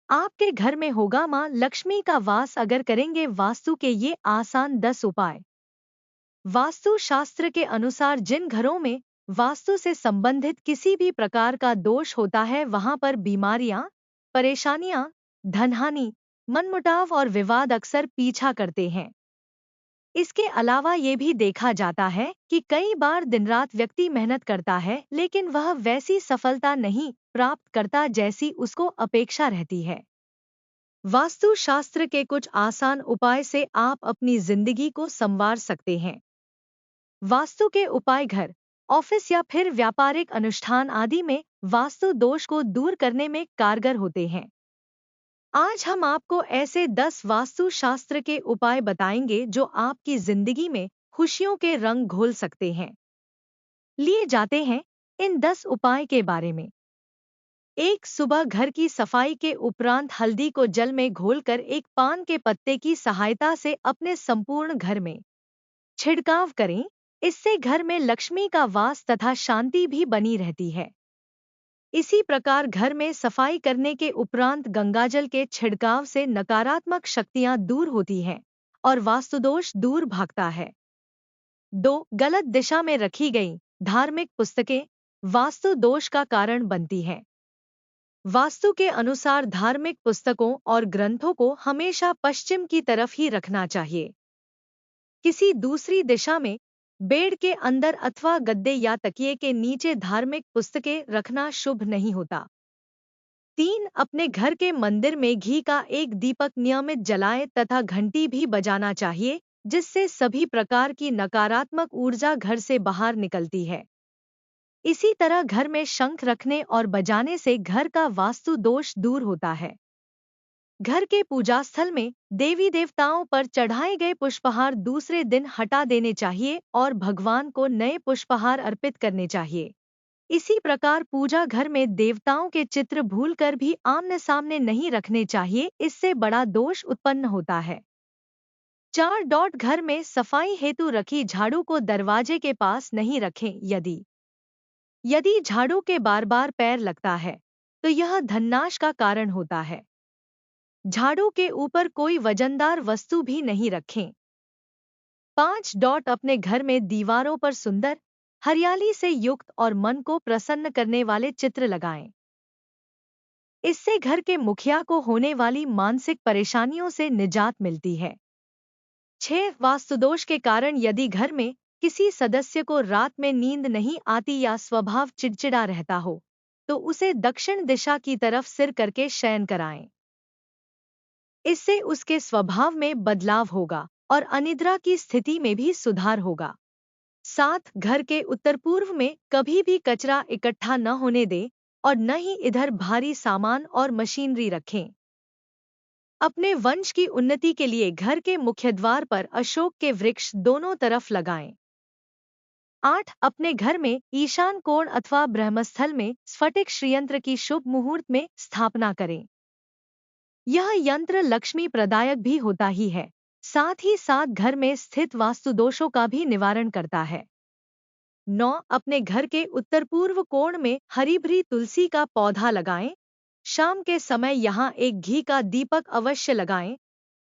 आपके घर में होगा माँ लक्ष्मी का वास अगर करेंगे वास्तु के ये आसान 10 उपाय। वास्तु शास्त्र के अनुसार जिन घरों में वास्तु से संबंधित किसी भी प्रकार का दोष होता है वहां पर बीमारियां, परेशानियां, धनहानि, मनमुटाव और विवाद अक्सर पीछा करते हैं। इसके अलावा ये भी देखा जाता है कि कई बार दिन रात व्यक्ति मेहनत करता है लेकिन वह वैसी सफलता नहीं प्राप्त करता जैसी उसको अपेक्षा रहती है। वास्तु शास्त्र के कुछ आसान उपाय से आप अपनी जिंदगी को संवार सकते हैं। वास्तु के उपाय घर, ऑफिस या फिर व्यापारिक अनुष्ठान आदि में वास्तु दोष को दूर करने में कारगर होते हैं। आज हम आपको ऐसे 10 वास्तु शास्त्र के उपाय बताएंगे जो आपकी जिंदगी में खुशियों के रंग घोल सकते हैं। लिए जाते हैं इन 10 उपाय के बारे में। एक, सुबह घर की सफाई के उपरांत हल्दी को जल में घोलकर एक पान के पत्ते की सहायता से अपने संपूर्ण घर में छिड़काव करें। इससे घर में लक्ष्मी का वास तथा शांति भी बनी रहती है। इसी प्रकार घर में सफाई करने के उपरांत गंगाजल के छिड़काव से नकारात्मक शक्तियां दूर होती हैं और वास्तुदोष दूर भागता है। 2, गलत दिशा में रखी गई धार्मिक पुस्तकें वास्तु दोष का कारण बनती हैं। वास्तु के अनुसार धार्मिक पुस्तकों और ग्रंथों को हमेशा पश्चिम की तरफ ही रखना चाहिए। किसी दूसरी दिशा में बेड के अंदर अथवा गद्दे या तकिए के नीचे धार्मिक पुस्तकें रखना शुभ नहीं होता। 3, अपने घर के मंदिर में घी का एक दीपक नियमित जलाएं तथा घंटी भी बजाना चाहिए जिससे सभी प्रकार की नकारात्मक ऊर्जा घर से बाहर निकलती है। इसी तरह घर में शंख रखने और बजाने से घर का वास्तु दोष दूर होता है। घर के पूजा स्थल में देवी देवताओं पर चढ़ाए गए पुष्पहार दूसरे दिन हटा देने चाहिए और भगवान को नए पुष्पहार अर्पित करने चाहिए। इसी प्रकार पूजा घर में देवताओं के चित्र भूलकर भी आमने सामने नहीं रखने चाहिए, इससे बड़ा दोष उत्पन्न होता है। 4, घर में सफाई हेतु रखी झाड़ू को दरवाजे के पास नहीं रखें। यदि झाड़ू के बार बार पैर लगता है तो यह धननाश का कारण होता है। झाड़ू के ऊपर कोई वजनदार वस्तु भी नहीं रखें। 5, अपने घर में दीवारों पर सुंदर, हरियाली से युक्त और मन को प्रसन्न करने वाले चित्र लगाएं। इससे घर के मुखिया को होने वाली मानसिक परेशानियों से निजात मिलती है। 6, वास्तुदोष के कारण यदि घर में किसी सदस्य को रात में नींद नहीं आती या स्वभाव चिड़चिड़ा रहता हो तो उसे दक्षिण दिशा की तरफ सिर करके शयन कराएं। इससे उसके स्वभाव में बदलाव होगा और अनिद्रा की स्थिति में भी सुधार होगा। 7, घर के उत्तर पूर्व में कभी भी कचरा इकट्ठा न होने दें और न ही इधर भारी सामान और मशीनरी रखें। अपने वंश की उन्नति के लिए घर के मुख्य द्वार पर अशोक के वृक्ष दोनों तरफ लगाएं। 8, अपने घर में ईशान कोण अथवा ब्रह्मस्थल में स्फटिक श्रीयंत्र की शुभ मुहूर्त में स्थापना करें। यह यंत्र लक्ष्मी प्रदायक भी होता ही है, साथ ही साथ घर में स्थित वास्तुदोषों का भी निवारण करता है। 9, अपने घर के उत्तर पूर्व कोण में हरी भरी तुलसी का पौधा लगाएं। शाम के समय यहाँ एक घी का दीपक अवश्य लगाएं।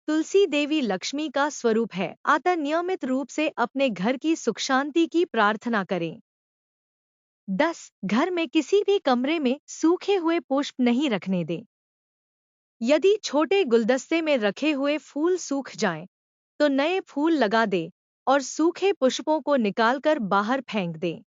तुलसी देवी लक्ष्मी का स्वरूप है, अतः नियमित रूप से अपने घर की सुख शांति की प्रार्थना करें। 10, घर में किसी भी कमरे में सूखे हुए पुष्प नहीं रखने दें। यदि छोटे गुलदस्ते में रखे हुए फूल सूख जाएं, तो नए फूल लगा दें और सूखे पुष्पों को निकालकर बाहर फेंक दें।